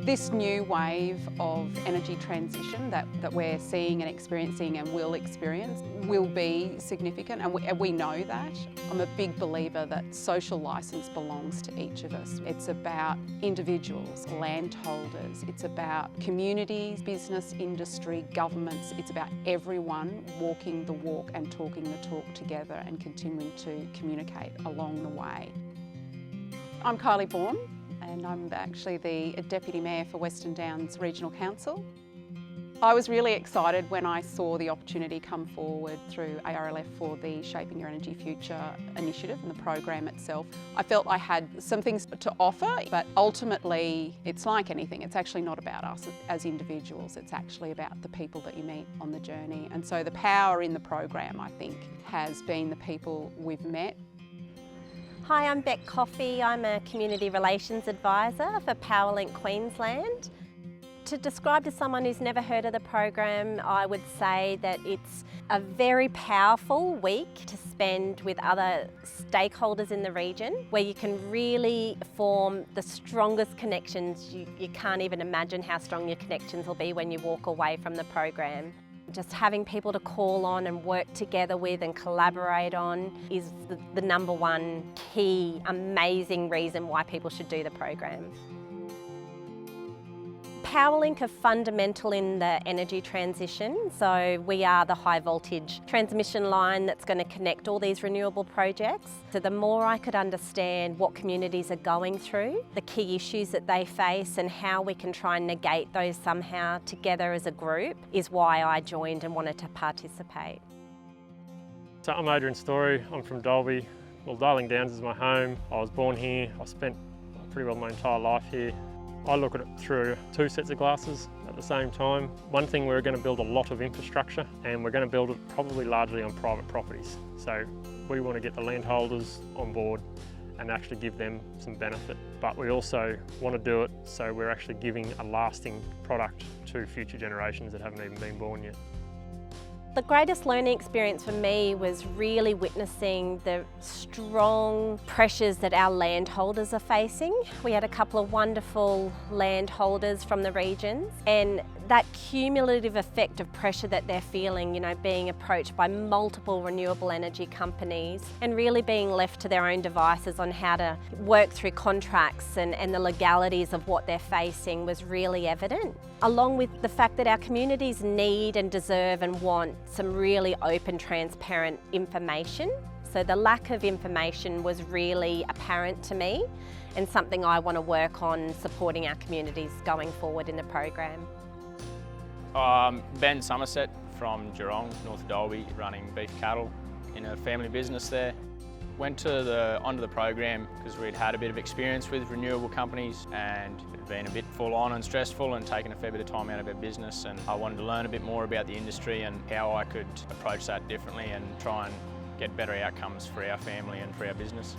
This new wave of energy transition that we're seeing and experiencing and will experience will be significant, and we know that. I'm a big believer that social licence belongs to each of us. It's about individuals, landholders, it's about communities, business, industry, governments. It's about everyone walking the walk and talking the talk together and continuing to communicate along the way. I'm Kylie Bourne, and I'm actually the Deputy Mayor for Western Downs Regional Council. I was really excited when I saw the opportunity come forward through ARLF for the Shaping Your Energy Future initiative and the program itself. I felt I had some things to offer, but ultimately it's like anything. It's actually not about us as individuals, it's actually about the people that you meet on the journey. And so the power in the program, I think, has been the people we've met. Hi, I'm Beck Coffey. I'm a Community Relations Advisor for PowerLink Queensland. To describe to someone who's never heard of the program, I would say that it's a very powerful week to spend with other stakeholders in the region, where you can really form the strongest connections. You can't even imagine how strong your connections will be when you walk away from the program. Just having people to call on and work together with and collaborate on is the number one key, amazing reason why people should do the program. PowerLink are fundamental in the energy transition, so we are the high voltage transmission line that's going to connect all these renewable projects. So the more I could understand what communities are going through, the key issues that they face and how we can try and negate those somehow together as a group is why I joined and wanted to participate. So I'm Adrian Story, I'm from Dalby. Well, Darling Downs is my home. I was born here, I spent pretty well my entire life here. I look at it through two sets of glasses at the same time. One thing, we're going to build a lot of infrastructure, and we're going to build it probably largely on private properties. So we want to get the landholders on board and actually give them some benefit. But we also want to do it so we're actually giving a lasting product to future generations that haven't even been born yet. The greatest learning experience for me was really witnessing the strong pressures that our landholders are facing. We had a couple of wonderful landholders from the regions, and that cumulative effect of pressure that they're feeling, you know, being approached by multiple renewable energy companies and really being left to their own devices on how to work through contracts and the legalities of what they're facing was really evident. Along with the fact that our communities need and deserve and want some really open, transparent information. So the lack of information was really apparent to me, and something I want to work on supporting our communities going forward in the program. Ben Somerset from Geelong, North Dalby, running beef cattle in a family business there. Went to onto the program because we'd had a bit of experience with renewable companies, and it had been a bit full on and stressful and taken a fair bit of time out of our business, and I wanted to learn a bit more about the industry and how I could approach that differently and try and get better outcomes for our family and for our business.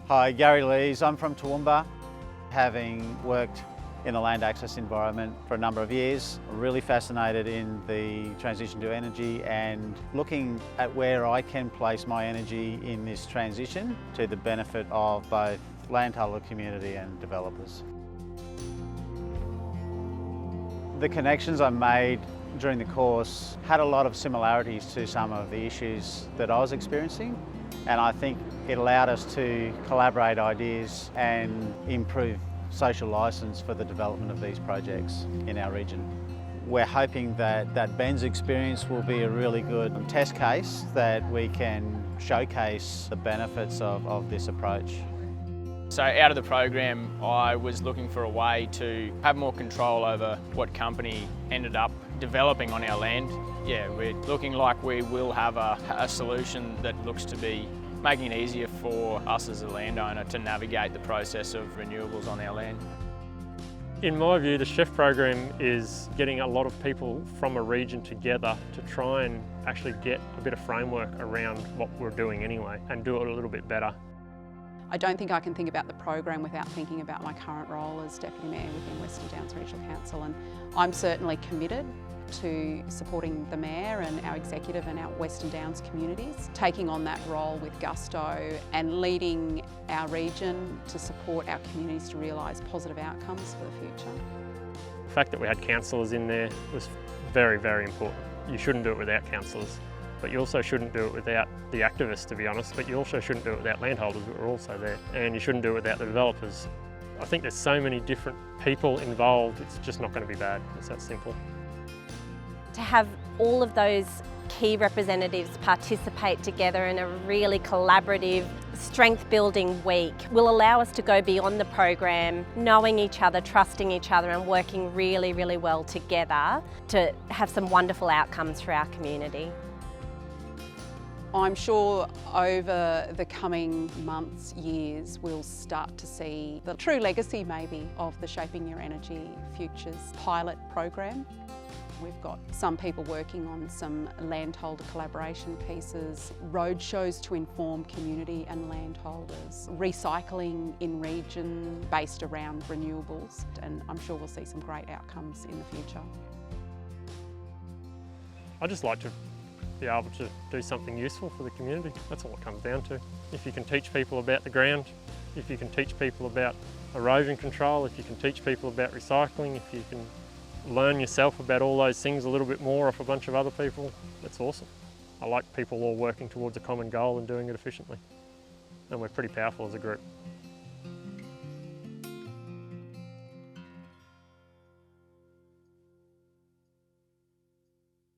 Hi, Gary Lees. I'm from Toowoomba. Having worked in the land access environment for a number of years, really fascinated in the transition to energy and looking at where I can place my energy in this transition to the benefit of both landholder community and developers. The connections I made during the course had a lot of similarities to some of the issues that I was experiencing, and I think it allowed us to collaborate ideas and improve social licence for the development of these projects in our region. We're hoping that Ben's experience will be a really good test case that we can showcase the benefits of this approach. So out of the program, I was looking for a way to have more control over what company ended up developing on our land. Yeah, we're looking like we will have a solution that looks to be making it easier for us as a landowner to navigate the process of renewables on our land. In my view, the ShEF program is getting a lot of people from a region together to try and actually get a bit of framework around what we're doing anyway and do it a little bit better. I don't think I can think about the program without thinking about my current role as Deputy Mayor within Western Downs Regional Council, and I'm certainly committed to supporting the Mayor and our executive and our Western Downs communities, taking on that role with gusto and leading our region to support our communities to realise positive outcomes for the future. The fact that we had councillors in there was very, very important. You shouldn't do it without councillors, but you also shouldn't do it without the activists, to be honest, but you also shouldn't do it without landholders who are also there, and you shouldn't do it without the developers. I think there's so many different people involved, it's just not going to be bad. It's that simple. To have all of those key representatives participate together in a really collaborative, strength-building week will allow us to go beyond the program, knowing each other, trusting each other and working really, really well together to have some wonderful outcomes for our community. I'm sure over the coming months, years, we'll start to see the true legacy maybe of the Shaping Your Energy Futures pilot program. We've got some people working on some landholder collaboration pieces, road shows to inform community and landholders, recycling in region based around renewables, and I'm sure we'll see some great outcomes in the future. I'd just like to be able to do something useful for the community. That's all it comes down to. If you can teach people about the ground, if you can teach people about erosion control, if you can teach people about recycling, if you can learn yourself about all those things a little bit more off a bunch of other people, that's awesome. I like people all working towards a common goal and doing it efficiently. And we're pretty powerful as a group.